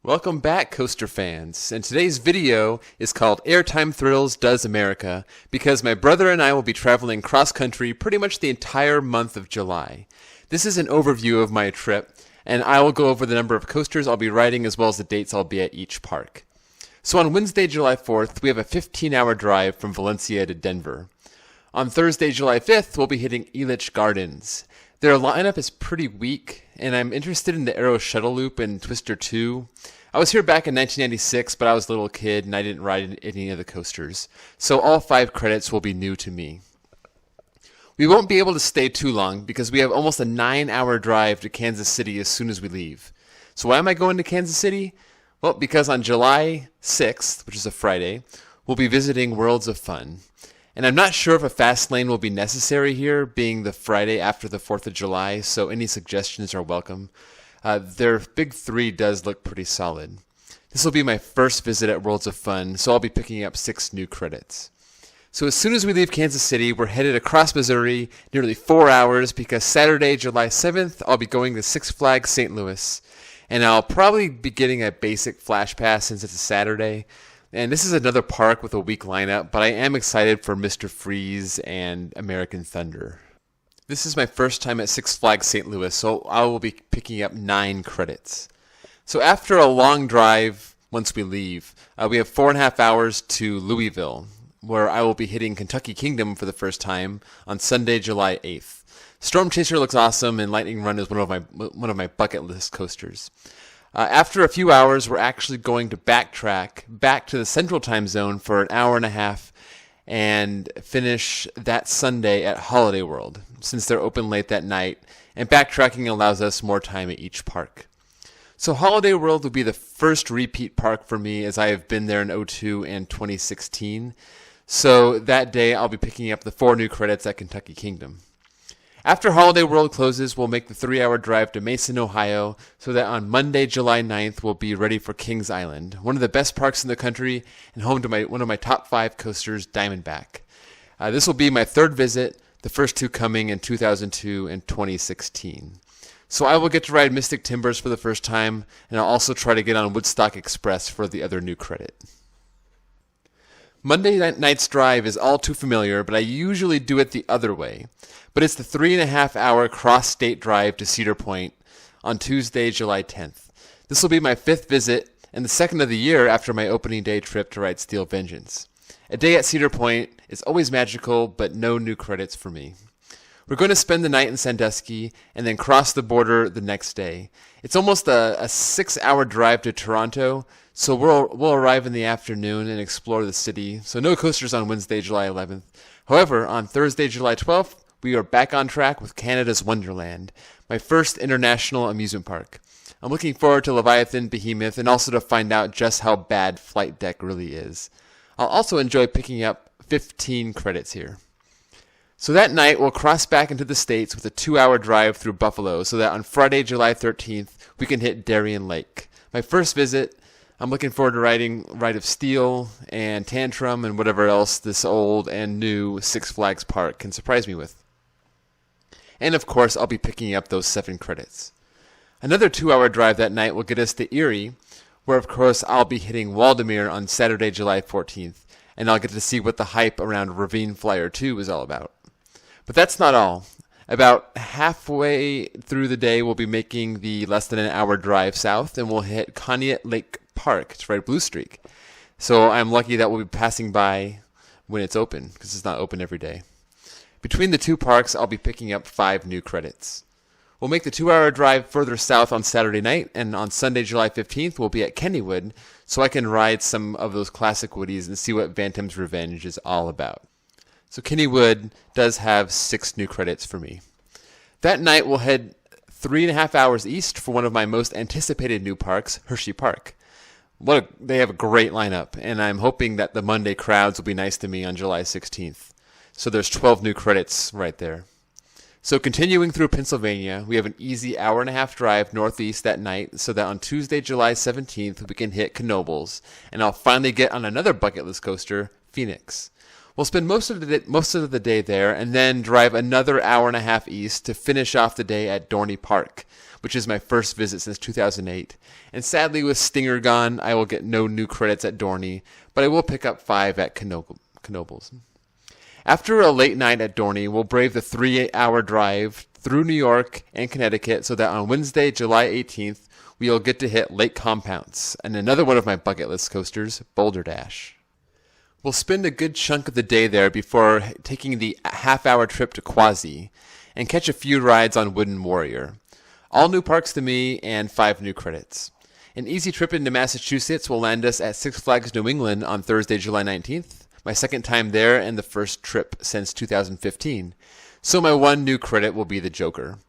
Welcome back, coaster fans, and today's video is called Airtime Thrills Does America because my brother and I will be traveling cross-country pretty much the entire month of July. This is an overview of my trip, and I will go over the number of coasters I'll be riding as well as the dates I'll be at each park. So on Wednesday, July 4th, we have a 15-hour drive from Valencia to Denver. On Thursday, July 5th, we'll be hitting Elitch Gardens. Their lineup is pretty weak, and I'm interested in the Arrow Shuttle Loop and Twister 2. I was here back in 1996, but I was a little kid and I didn't ride any of the coasters, so all 5 credits will be new to me. We won't be able to stay too long because we have almost a 9-hour drive to Kansas City as soon as we leave. So why am I going to Kansas City? Well, because on July 6th, which is a Friday, we'll be visiting Worlds of Fun. And I'm not sure if a fast lane will be necessary here, being the Friday after the 4th of July, so any suggestions are welcome. Their big 3 does look pretty solid. This will be my first visit at Worlds of Fun, so I'll be picking up 6 new credits. So as soon as we leave Kansas City, we're headed across Missouri, nearly 4 hours, because Saturday, July 7th, I'll be going to Six Flags St. Louis. And I'll probably be getting a basic Flash Pass since it's a Saturday. And this is another park with a weak lineup, but I am excited for Mr. Freeze and American Thunder. This is my first time at Six Flags St. Louis, so I will be picking up 9 credits. So after a long drive, once we leave, we have 4.5 hours to Louisville, where I will be hitting Kentucky Kingdom for the first time on Sunday, July 8th. Storm Chaser looks awesome, and Lightning Run is one of my bucket list coasters. After a few hours, we're actually going to backtrack back to the Central Time Zone for an hour and a half and finish that Sunday at Holiday World, since they're open late that night, and backtracking allows us more time at each park. So Holiday World will be the first repeat park for me, as I have been there in 2002 and 2016. So that day I'll be picking up the 4 new credits at Kentucky Kingdom. After Holiday World closes, we'll make the 3-hour drive to Mason, Ohio, so that on Monday, July 9th, we'll be ready for Kings Island, one of the best parks in the country and home to one of my top 5 coasters, Diamondback. This will be my 3rd visit, the first 2 coming in 2002 and 2016. So I will get to ride Mystic Timbers for the first time, and I'll also try to get on Woodstock Express for the other new credit. Monday night's drive is all too familiar, but I usually do it the other way. But it's the 3.5-hour cross-state drive to Cedar Point on Tuesday, July 10th. This will be my 5th visit and the 2nd of the year after my opening day trip to ride Steel Vengeance. A day at Cedar Point is always magical, but no new credits for me. We're going to spend the night in Sandusky and then cross the border the next day. It's almost a 6-hour drive to Toronto, so we'll arrive in the afternoon and explore the city. So no coasters on Wednesday, July 11th. However, on Thursday, July 12th, we are back on track with Canada's Wonderland, my first international amusement park. I'm looking forward to Leviathan, Behemoth, and also to find out just how bad Flight Deck really is. I'll also enjoy picking up 15 credits here. So that night, we'll cross back into the States with a 2-hour drive through Buffalo so that on Friday, July 13th, we can hit Darien Lake. My first visit. I'm looking forward to riding Ride of Steel and Tantrum and whatever else this old and new Six Flags park can surprise me with. And of course, I'll be picking up those 7 credits. Another 2-hour drive that night will get us to Erie, where of course I'll be hitting Waldameer on Saturday, July 14th, and I'll get to see what the hype around Ravine Flyer 2 is all about. But that's not all. About halfway through the day, we'll be making the less than an hour drive south, and we'll hit Conneaut Lake Park to ride Blue Streak. So I'm lucky that we'll be passing by when it's open, because it's not open every day. Between the 2 parks, I'll be picking up 5 new credits. We'll make the 2-hour drive further south on Saturday night, and on Sunday, July 15th, we'll be at Kennywood, so I can ride some of those classic woodies and see what Bantam's Revenge is all about. So Kennywood does have 6 new credits for me. That night, we'll head 3.5 hours east for one of my most anticipated new parks, HERSHEYPARK. They have a great lineup, and I'm hoping that the Monday crowds will be nice to me on July 16th. So there's 12 new credits right there. So continuing through Pennsylvania, we have an easy 1.5-hour drive northeast that night so that on Tuesday, July 17th, we can hit Knoebels, and I'll finally get on another bucket list coaster, Phoenix. We'll spend most of the day there and then drive another 1.5 hours east to finish off the day at Dorney Park, which is my first visit since 2008. And sadly, with Stinger gone, I will get no new credits at Dorney, but I will pick up 5 at Knoebels. After a late night at Dorney, we'll brave the 3-hour drive through New York and Connecticut so that on Wednesday, July 18th, we'll get to hit Lake Compounce and another one of my bucket list coasters, Boulder Dash. We'll spend a good chunk of the day there before taking the half-hour trip to Quasi and catch a few rides on Wooden Warrior. All new parks to me and 5 new credits. An easy trip into Massachusetts will land us at Six Flags New England on Thursday, July 19th, my second time there and the first trip since 2015. So my 1 new credit will be the Joker.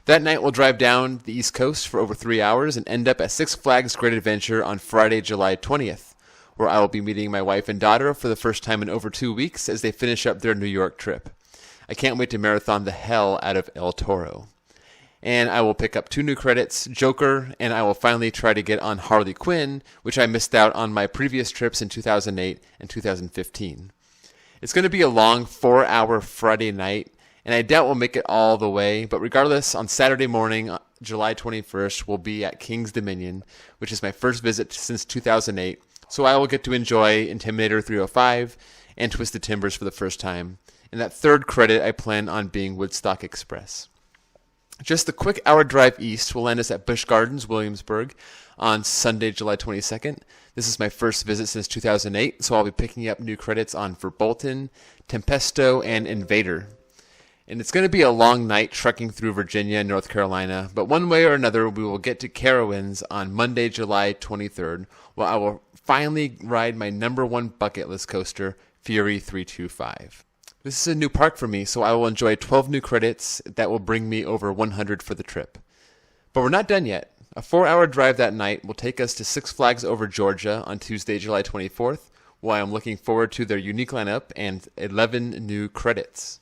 That night we'll drive down the East Coast for over 3 hours and end up at Six Flags Great Adventure on Friday, July 20th, where I will be meeting my wife and daughter for the first time in over 2 weeks as they finish up their New York trip. I can't wait to marathon the hell out of El Toro. And I will pick up 2 new credits, Joker, and I will finally try to get on Harley Quinn, which I missed out on my previous trips in 2008 and 2015. It's going to be a long 4-hour Friday night, and I doubt we'll make it all the way, but regardless, on Saturday morning, July 21st, we'll be at King's Dominion, which is my first visit since 2008, so I will get to enjoy Intimidator 305 and Twisted Timbers for the first time. And that 3rd credit, I plan on being Woodstock Express. Just a quick hour drive east will land us at Busch Gardens, Williamsburg, on Sunday, July 22nd. This is my first visit since 2008, so I'll be picking up new credits on Verbolten, Tempesto, and Invader. And it's going to be a long night trekking through Virginia and North Carolina, but one way or another we will get to Carowinds on Monday, July 23rd, where I will finally ride my number 1 bucket list coaster, Fury 325. This is a new park for me, so I will enjoy 12 new credits that will bring me over 100 for the trip. But we're not done yet. A 4-hour drive that night will take us to Six Flags Over Georgia on Tuesday, July 24th, while I'm looking forward to their unique lineup and 11 new credits.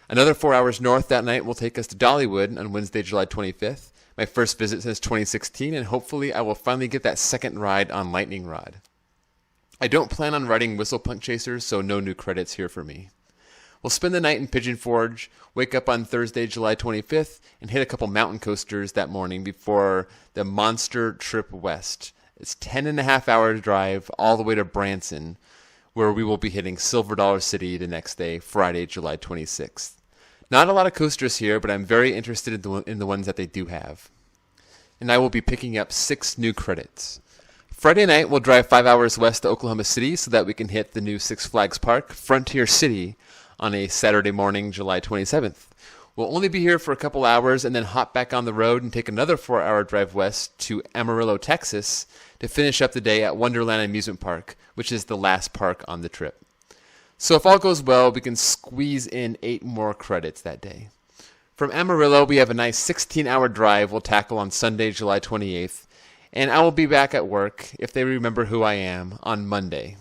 Another 4 hours north that night will take us to Dollywood on Wednesday, July 25th, my first visit since 2016, and hopefully I will finally get that second ride on Lightning Rod. I don't plan on riding Whistle Punk Chasers, so no new credits here for me. We'll spend the night in Pigeon Forge, wake up on Thursday, July 25th, and hit a couple mountain coasters that morning before the Monster Trip West. It's 10.5 hour drive all the way to Branson, where we will be hitting Silver Dollar City the next day, Friday, July 26th. Not a lot of coasters here, but I'm very interested in the ones that they do have. And I will be picking up 6 new credits. Friday night, we'll drive 5 hours west to Oklahoma City so that we can hit the new Six Flags Park, Frontier City, on a Saturday morning, July 27th. We'll only be here for a couple hours and then hop back on the road and take another 4-hour drive west to Amarillo, Texas to finish up the day at Wonderland Amusement Park, which is the last park on the trip. So if all goes well, we can squeeze in 8 more credits that day. From Amarillo, we have a nice 16-hour drive we'll tackle on Sunday, July 28th, and I will be back at work, if they remember who I am, on Monday.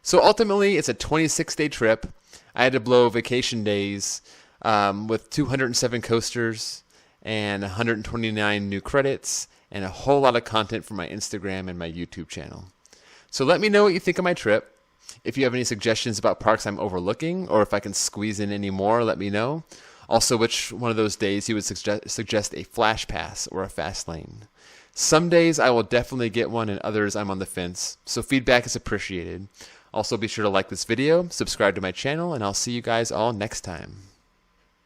So ultimately, it's a 26-day trip. I had to blow vacation days with 207 coasters and 129 new credits and a whole lot of content for my Instagram and my YouTube channel. So let me know what you think of my trip. If you have any suggestions about parks I'm overlooking or if I can squeeze in any more, let me know. Also, which one of those days you would suggest a flash pass or a fast lane. Some days I will definitely get one and others I'm on the fence, so feedback is appreciated. Also, be sure to like this video, subscribe to my channel, and I'll see you guys all next time.